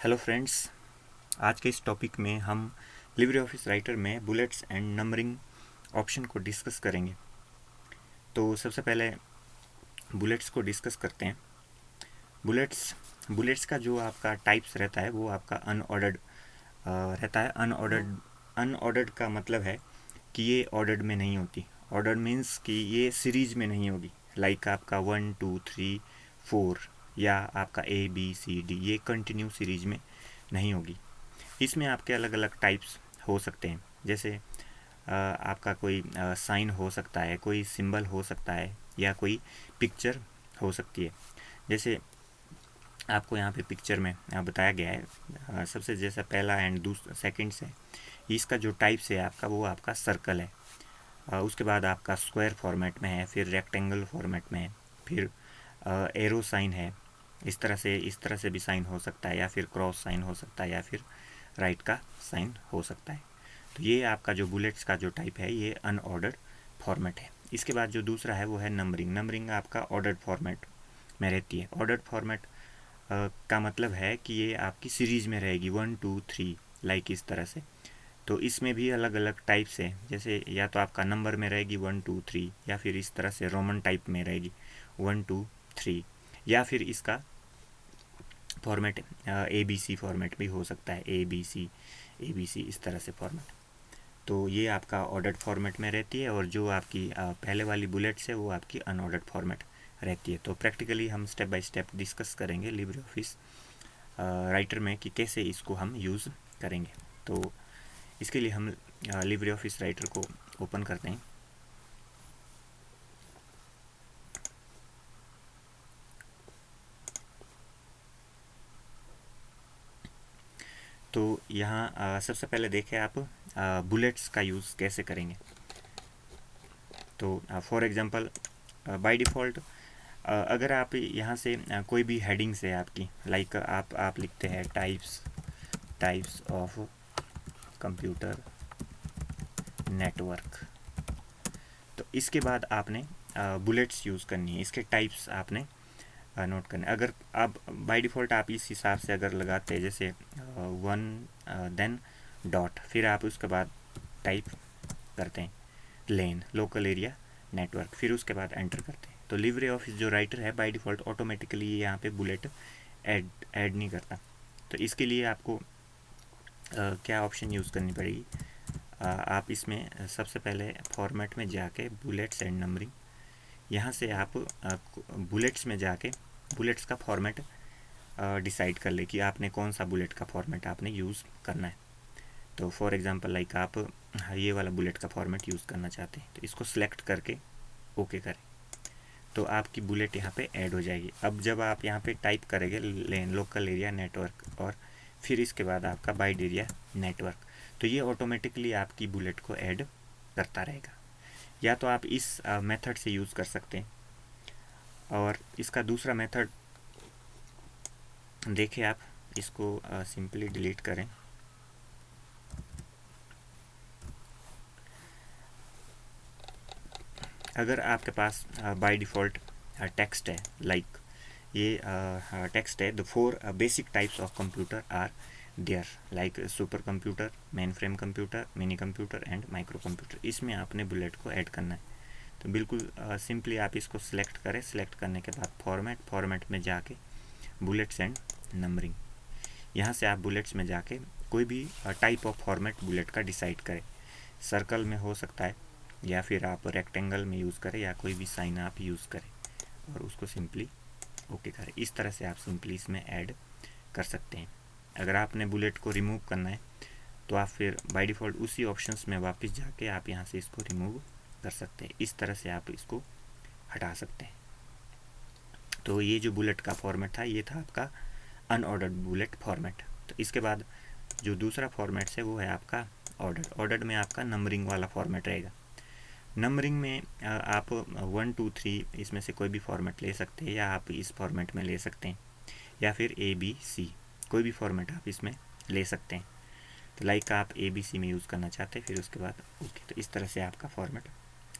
Hello friends, आज के इस टॉपिक में हम लिब्रे ऑफिस राइटर में बुलेट्स एंड नंबरिंग ऑप्शन को डिस्कस करेंगे। तो सबसे पहले बुलेट्स को डिस्कस करते हैं। बुलेट्स का जो आपका टाइप्स रहता है वो आपका अनऑर्डर्ड रहता है। अनऑर्डर्ड का मतलब है कि ये ऑर्डर्ड में नहीं होती। ऑर्डर्ड मीन्स कि ये सीरीज में नहीं होगी, लाइक आपका 1 2 3 4 या आपका ABCD, ये कंटिन्यू सीरीज में नहीं होगी। इसमें आपके अलग अलग टाइप्स हो सकते हैं, जैसे आपका कोई साइन हो सकता है, कोई सिंबल हो सकता है, या कोई पिक्चर हो सकती है। जैसे आपको यहाँ पे पिक्चर में बताया गया है, सबसे जैसा पहला एंड दूसरा सेकंड से इसका जो टाइप्स है आपका, वो आपका सर्कल है। उसके बाद आपका स्क्वायर फॉर्मेट में है, फिर रेक्टेंगल फॉर्मेट में है, फिर एरो साइन है। इस तरह से भी साइन हो सकता है, या फिर क्रॉस साइन हो सकता है, या फिर राइट का साइन हो सकता है। तो ये आपका जो बुलेट्स का जो टाइप है, ये अनऑर्डर्ड फॉर्मेट है। इसके बाद जो दूसरा है वो है नंबरिंग। नंबरिंग आपका ऑर्डर्ड फॉर्मेट में रहती है। ऑर्डर्ड फॉर्मेट का मतलब है कि ये आपकी सीरीज में रहेगी 1 2 3, लाइक इस तरह से। तो इसमें भी अलग अलग टाइप्स है, जैसे या तो आपका नंबर में रहेगी 1 2 3, या फिर इस तरह से रोमन टाइप में रहेगी 1 2 3, या फिर इसका फॉर्मेट ABC फॉर्मेट भी हो सकता है, ABC इस तरह से फॉर्मेट। तो ये आपका ऑर्डर्ड फॉर्मेट में रहती है, और जो आपकी पहले वाली बुलेट्स है वो आपकी अनऑर्डर्ड फॉर्मेट रहती है। तो प्रैक्टिकली हम स्टेप बाय स्टेप डिस्कस करेंगे लिब्रे ऑफिस राइटर में कि कैसे इसको हम यूज़ करेंगे। तो इसके लिए हम लिब्रे ऑफिस राइटर को ओपन करते हैं। तो यहाँ सबसे पहले देखें आप बुलेट्स का यूज़ कैसे करेंगे। तो फॉर एग्जांपल बाय डिफ़ॉल्ट अगर आप यहाँ से कोई भी हेडिंग्स है आपकी, लाइक आप लिखते हैं टाइप्स ऑफ कंप्यूटर नेटवर्क, तो इसके बाद आपने बुलेट्स यूज़ करनी है। इसके टाइप्स आपने नोट करने। अगर आप बाय डिफ़ॉल्ट आप इस हिसाब से अगर लगाते हैं, जैसे 1 देन डॉट, फिर आप उसके बाद टाइप करते हैं लेन लोकल एरिया नेटवर्क, फिर उसके बाद एंटर करते हैं। तो लिब्रे ऑफिस जो राइटर है बाय डिफ़ॉल्ट ऑटोमेटिकली ये यहाँ पे बुलेट ऐड नहीं करता। तो इसके लिए आपको क्या ऑप्शन यूज़ करनी पड़ेगी। आप इसमें सबसे पहले फॉर्मेट में जाके बुलेट्स एंड नंबरिंग, यहाँ से आप बुलेट्स में जाके बुलेट्स का फॉर्मेट डिसाइड कर ले कि आपने कौन सा बुलेट का फॉर्मेट आपने यूज़ करना है। तो फॉर एग्जांपल लाइक आप ये वाला बुलेट का फॉर्मेट यूज़ करना चाहते हैं, तो इसको सिलेक्ट करके ओके करें, तो आपकी बुलेट यहाँ पे ऐड हो जाएगी। अब जब आप यहाँ पे टाइप करेंगे लेन लोकल एरिया नेटवर्क, और फिर इसके बाद आपका वाइड एरिया नेटवर्क, तो ये ऑटोमेटिकली आपकी बुलेट को ऐड करता रहेगा। या तो आप इस मेथड से यूज़ कर सकते हैं, और इसका दूसरा मेथड देखें आप, इसको सिंपली डिलीट करें। अगर आपके पास बाय डिफ़ॉल्ट टेक्स्ट है, लाइक ये टेक्स्ट है, the 4 basic types of computer are there, like supercomputer, mainframe computer, minicomputer and microcomputer, इसमें आपने बुलेट को ऐड करना है। तो बिल्कुल सिंपली आप इसको सिलेक्ट करें। सिलेक्ट करने के बाद फॉर्मेट में जाके बुलेट्स एंड नंबरिंग, यहाँ से आप बुलेट्स में जाके कोई भी टाइप ऑफ फॉर्मेट बुलेट का डिसाइड करें। सर्कल में हो सकता है, या फिर आप रेक्टेंगल में यूज़ करें, या कोई भी साइन आप यूज़ करें, और उसको सिंपली ओके करें। इस तरह से आप सिंपली इसमें ऐड कर सकते हैं। अगर आपने बुलेट को रिमूव करना है, तो आप फिर बाय डिफ़ॉल्ट उसी ऑप्शंस में वापस जाके आप यहाँ से इसको रिमूव कर सकते हैं। इस तरह से आप इसको हटा सकते हैं। तो ये जो बुलेट का फॉर्मेट था, ये था आपका अनऑर्डर्ड बुलेट फॉर्मेट। तो इसके बाद जो दूसरा फॉर्मेट है वो है आपका ऑर्डर्ड में आपका नंबरिंग वाला फॉर्मेट रहेगा। नंबरिंग में आप 1 2 3 इसमें से कोई भी फॉर्मेट ले सकते हैं, या आप इस फॉर्मेट में ले सकते हैं, या फिर ABC, कोई भी फॉर्मेट आप इसमें ले सकते हैं। तो लाइक आप ABC में यूज़ करना चाहते हैं, फिर उसके बाद ओके, तो इस तरह से आपका फॉर्मेट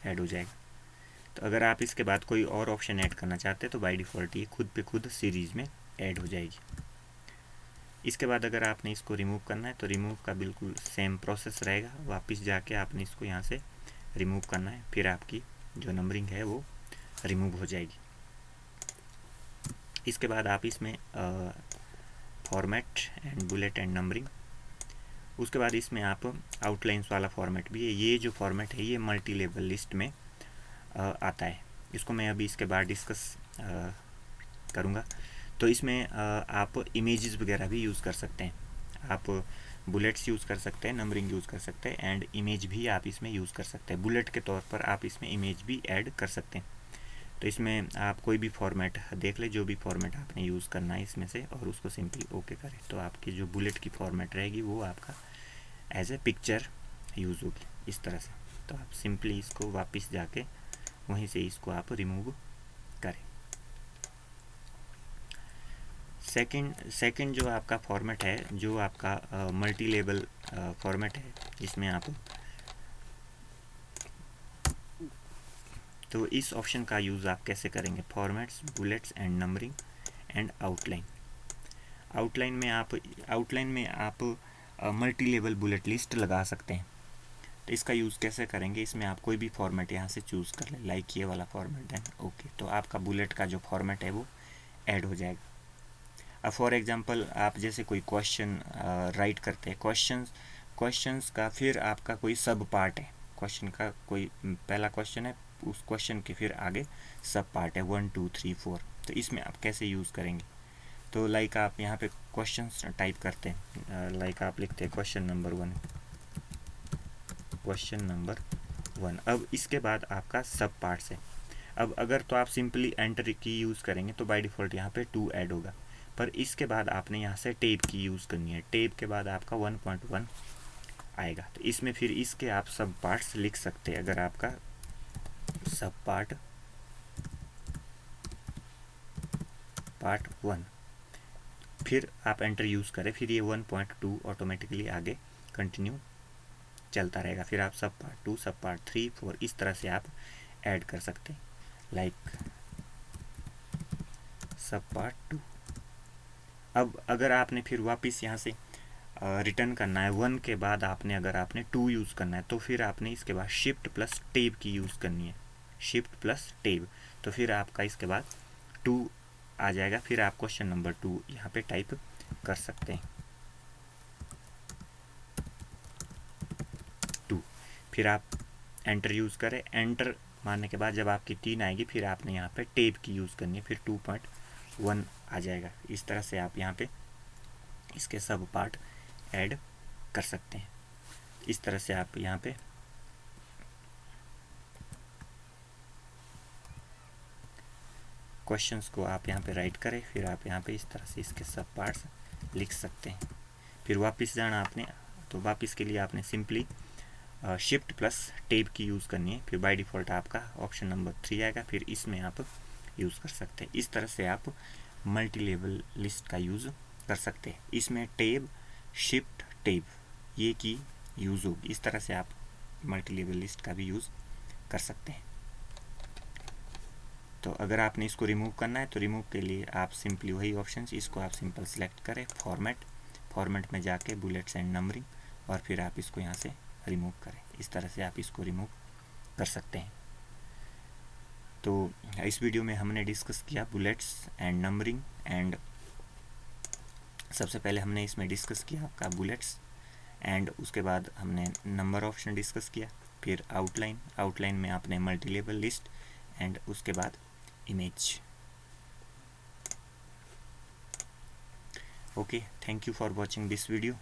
ऐड हो जाएगा। तो अगर आप इसके बाद कोई और ऑप्शन ऐड करना चाहते हैं, तो बाय डिफ़ॉल्ट ये खुद पे खुद सीरीज़ में ऐड हो जाएगी। इसके बाद अगर आपने इसको रिमूव करना है तो रिमूव का बिल्कुल सेम प्रोसेस रहेगा, वापस जाके आपने इसको यहाँ से रिमूव करना है, फिर आपकी जो नंबरिंग है वो रिमूव हो जाएगी। इसके बाद आप इसमें format and bullet and numbering, उसके बाद इसमें आप आउटलाइंस वाला फॉर्मेट भी है। ये जो फॉर्मेट है ये मल्टी लेवल लिस्ट में आता है, इसको मैं अभी इसके बाद डिस्कस करूँगा। तो इसमें आप इमेजेस वगैरह भी यूज़ कर सकते हैं, आप बुलेट्स यूज़ कर सकते हैं, नंबरिंग यूज़ कर सकते हैं एंड इमेज भी आप इसमें यूज़ कर सकते हैं। बुलेट के तौर पर आप इसमें इमेज भी ऐड कर सकते हैं। तो इसमें आप कोई भी फॉर्मेट देख ले, जो भी फॉर्मेट आपने यूज़ करना है इसमें से, और उसको सिंपली ओके करें, तो आपकी जो बुलेट की फॉर्मेट रहेगी वो आपका एज ए पिक्चर यूज़ होगी इस तरह से। तो आप सिंपली इसको वापस जाके वहीं से इसको आप रिमूव करें। सेकंड जो आपका फॉर्मेट है, जो आपका मल्टी लेवल फॉर्मेट है, जिसमें आप तो इस ऑप्शन का यूज़ आप कैसे करेंगे, formats, bullets and numbering and outline. Outline में आप मल्टी लेवल बुलेट लिस्ट लगा सकते हैं। तो इसका यूज़ कैसे करेंगे, इसमें आप कोई भी फॉर्मेट यहाँ से चूज़ कर लें, लाइक ये वाला फॉर्मेट, देन ओके, तो आपका बुलेट का जो फॉर्मेट है वो ऐड हो जाएगा। अब फॉर एग्जांपल आप जैसे कोई क्वेश्चन राइट करते हैं, क्वेश्चंस का फिर आपका कोई सब पार्ट है, क्वेश्चन का कोई पहला क्वेश्चन है, उस क्वेश्चन के फिर आगे सब पार्ट है 1 2 3 4, तो इसमें आप कैसे यूज़ करेंगे। तो लाइक आप यहाँ पे क्वेश्चंस टाइप करते हैं, लाइक आप लिखते हैं क्वेश्चन नंबर 1। अब इसके बाद आपका सब पार्ट्स है। अब अगर तो आप सिंपली एंटर की यूज़ करेंगे तो बाय डिफ़ॉल्ट यहाँ पे 2 ऐड होगा, पर इसके बाद आपने यहाँ से टेब की यूज़ करनी है। टेब के बाद आपका 1.1 आएगा, तो इसमें फिर इसके आप सब पार्ट्स लिख सकते हैं। अगर आपका सब पार्ट 1, फिर आप एंटर यूज़ करें, फिर ये 1.2 ऑटोमेटिकली आगे कंटिन्यू चलता रहेगा। फिर आप सब पार्ट 2, सब पार्ट 3, 4 इस तरह से आप ऐड कर सकते हैं, लाइक सब पार्ट 2। अब अगर आपने फिर वापस यहाँ से रिटर्न करना है 1 के बाद अगर आपने 2 यूज़ करना है, तो फिर आपने इसके बाद शिफ्ट प्लस टेब की यूज़ करनी है, शिफ्ट प्लस टेब, तो फिर आपका इसके बाद 2 आ जाएगा। फिर आप क्वेश्चन नंबर 2 यहाँ पे टाइप कर सकते हैं, 2, फिर आप एंटर यूज़ करें। एंटर मारने के बाद जब आपकी 3 आएगी, फिर आपने यहाँ पे टेब की यूज़ करनी है, फिर 2.1 आ जाएगा। इस तरह से आप यहाँ पे इसके सब पार्ट ऐड कर सकते हैं। इस तरह से आप यहाँ पे क्वेश्चंस को आप यहाँ पे राइट करें, फिर आप यहाँ पे इस तरह से इसके सब पार्ट्स लिख सकते हैं। फिर वापस जाना आपने, तो वापस के लिए आपने सिंपली शिफ्ट प्लस टेब की यूज़ करनी है, फिर बाय डिफ़ॉल्ट आपका ऑप्शन नंबर 3 आएगा, फिर इसमें आप यूज़ कर सकते हैं। इस तरह से आप मल्टी लेवल लिस्ट का यूज़ कर सकते हैं। इसमें टेब, शिफ्ट, टेब ये की यूज़ होगी। इस तरह से आप मल्टी लेवल लिस्ट का भी यूज़ कर सकते हैं। तो अगर आपने इसको रिमूव करना है, तो रिमूव के लिए आप सिंपली वही ऑप्शन, इसको आप सिंपल सेलेक्ट करें, फॉर्मेट में जाके बुलेट्स एंड नंबरिंग, और फिर आप इसको यहाँ से रिमूव करें। इस तरह से आप इसको रिमूव कर सकते हैं। तो इस वीडियो में हमने डिस्कस किया बुलेट्स एंड नंबरिंग, एंड सबसे पहले हमने इसमें डिस्कस किया आपका बुलेट्स, एंड उसके बाद हमने नंबर ऑप्शन डिस्कस किया, फिर आउटलाइन में आपने मल्टी लेवल लिस्ट, एंड उसके बाद image. Okay, thank you for watching this video.